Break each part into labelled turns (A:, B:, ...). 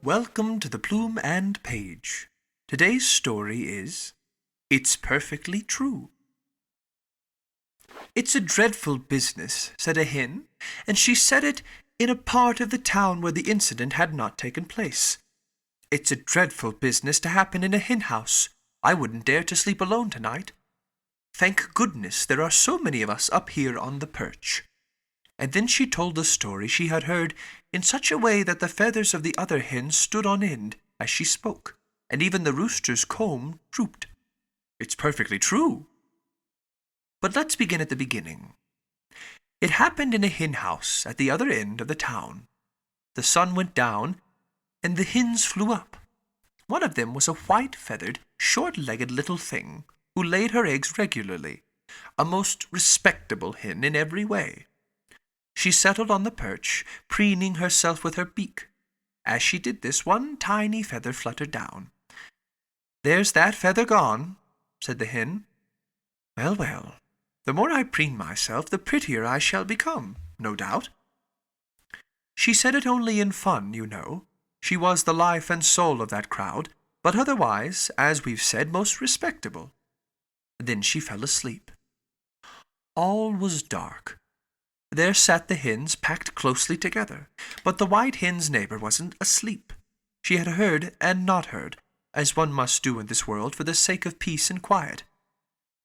A: Welcome to the Plume and Page. Today's story is It's Perfectly True. It's a dreadful business, said a hen, and she said it in a part of the town where the incident had not taken place. It's a dreadful business to happen in a hen house. I wouldn't dare to sleep alone tonight. Thank goodness there are so many of us up here on the perch. And then she told the story she had heard in such a way that the feathers of the other hens stood on end as she spoke, and even the rooster's comb drooped. It's perfectly true. But let's begin at the beginning. It happened in a hen house at the other end of the town. The sun went down, and the hens flew up. One of them was a white-feathered, short-legged little thing who laid her eggs regularly, a most respectable hen in every way. She settled on the perch, preening herself with her beak. As she did this, one tiny feather fluttered down. "There's that feather gone," said the hen. "Well, well, the more I preen myself, the prettier I shall become, no doubt." She said it only in fun, you know. She was the life and soul of that crowd, but otherwise, as we've said, most respectable. Then she fell asleep. All was dark. There sat the hens packed closely together, but the white hen's neighbor wasn't asleep. She had heard and not heard, as one must do in this world for the sake of peace and quiet.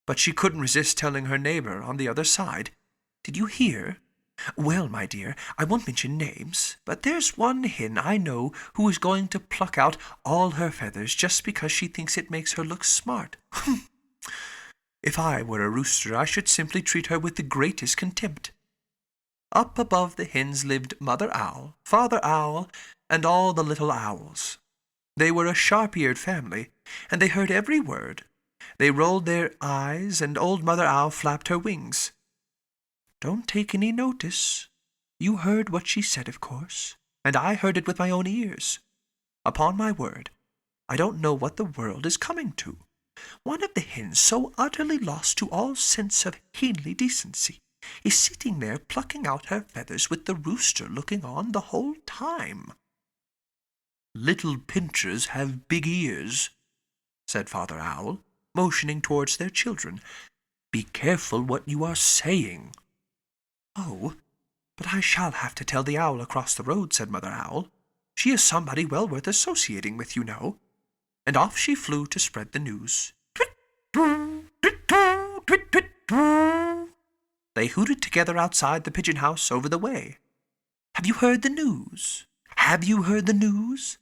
A: But she couldn't resist telling her neighbor on the other side. "Did you hear? Well, my dear, I won't mention names, but there's one hen I know who is going to pluck out all her feathers just because she thinks it makes her look smart. If I were a rooster, I should simply treat her with the greatest contempt." Up above the hens lived Mother Owl, Father Owl, and all the little owls. They were a sharp-eared family, and they heard every word. They rolled their eyes, and old Mother Owl flapped her wings. "Don't take any notice. You heard what she said, of course, and I heard it with my own ears. Upon my word, I don't know what the world is coming to. One of the hens, so utterly lost to all sense of henly decency, is sitting there plucking out her feathers with the rooster looking on the whole time." "Little pinchers have big ears," said Father Owl, motioning towards their children. "Be careful what you are saying." "Oh, but I shall have to tell the owl across the road," said Mother Owl. "She is somebody well worth associating with, you know." And off she flew to spread the news. Twit-twoo, twit-twoo, twit-twit-twoo. They hooted together outside the pigeon house over the way. "Have you heard the news? Have you heard the news?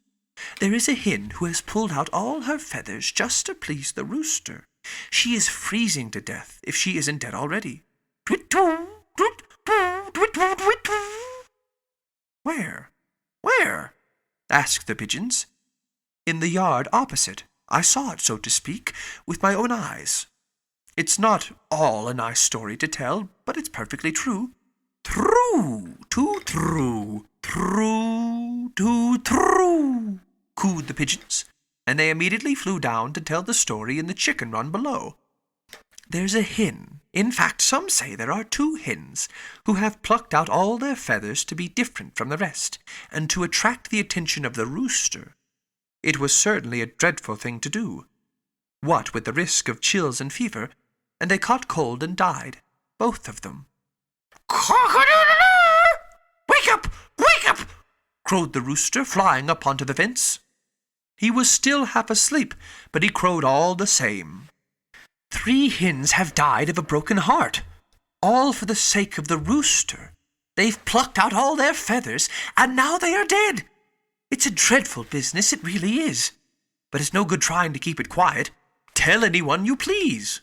A: There is a hen who has pulled out all her feathers just to please the rooster. She is freezing to death, if she isn't dead already. Twit-twoo, twit-twoo, twit-twoo, twit-twoo." "Where? Where?" asked the pigeons. "In the yard opposite. I saw it, so to speak, with my own eyes. It's not all a nice story to tell, but it's perfectly true." "True, too true, true, too true," cooed the pigeons, and they immediately flew down to tell the story in the chicken run below. There's a hen, in fact some say there are two hens, who have plucked out all their feathers to be different from the rest, and to attract the attention of the rooster. It was certainly a dreadful thing to do, what with the risk of chills and fever, and they caught cold and died, both of them. "Cock-a-doodle-doo! Wake up! Wake up!" crowed the rooster, flying up onto the fence. He was still half asleep, but he crowed all the same. "3 hens have died of a broken heart, all for the sake of the rooster. They've plucked out all their feathers, and now they are dead. It's a dreadful business, it really is. But it's no good trying to keep it quiet. Tell anyone you please."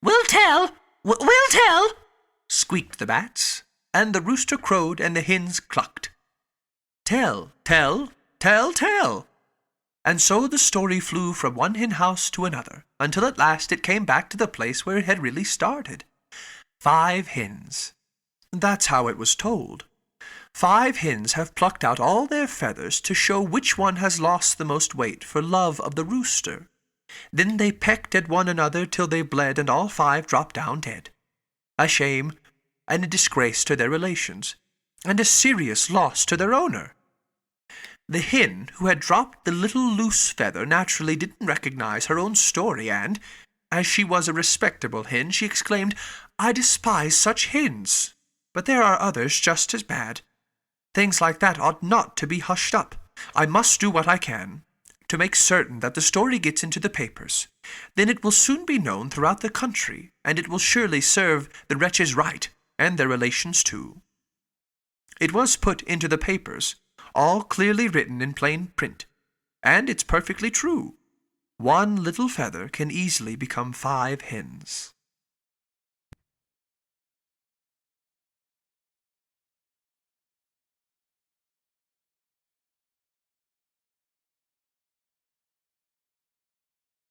A: "We'll tell! We'll tell!" squeaked the bats, and the rooster crowed and the hens clucked. Tell, tell, tell, tell. And so the story flew from one hen house to another, until at last it came back to the place where it had really started. 5 hens. That's how it was told. 5 hens have plucked out all their feathers to show which one has lost the most weight for love of the rooster. Then they pecked at one another till they bled, and all 5 dropped down dead. A shame and a disgrace to their relations, and a serious loss to their owner. The hen who had dropped the little loose feather naturally didn't recognize her own story, and, as she was a respectable hen, she exclaimed, "I despise such hens, but there are others just as bad. Things like that ought not to be hushed up. I must do what I can to make certain that the story gets into the papers. Then it will soon be known throughout the country, and it will surely serve the wretches right, and their relations too." It was put into the papers, all clearly written in plain print, and it's perfectly true. One little feather can easily become 5 hens.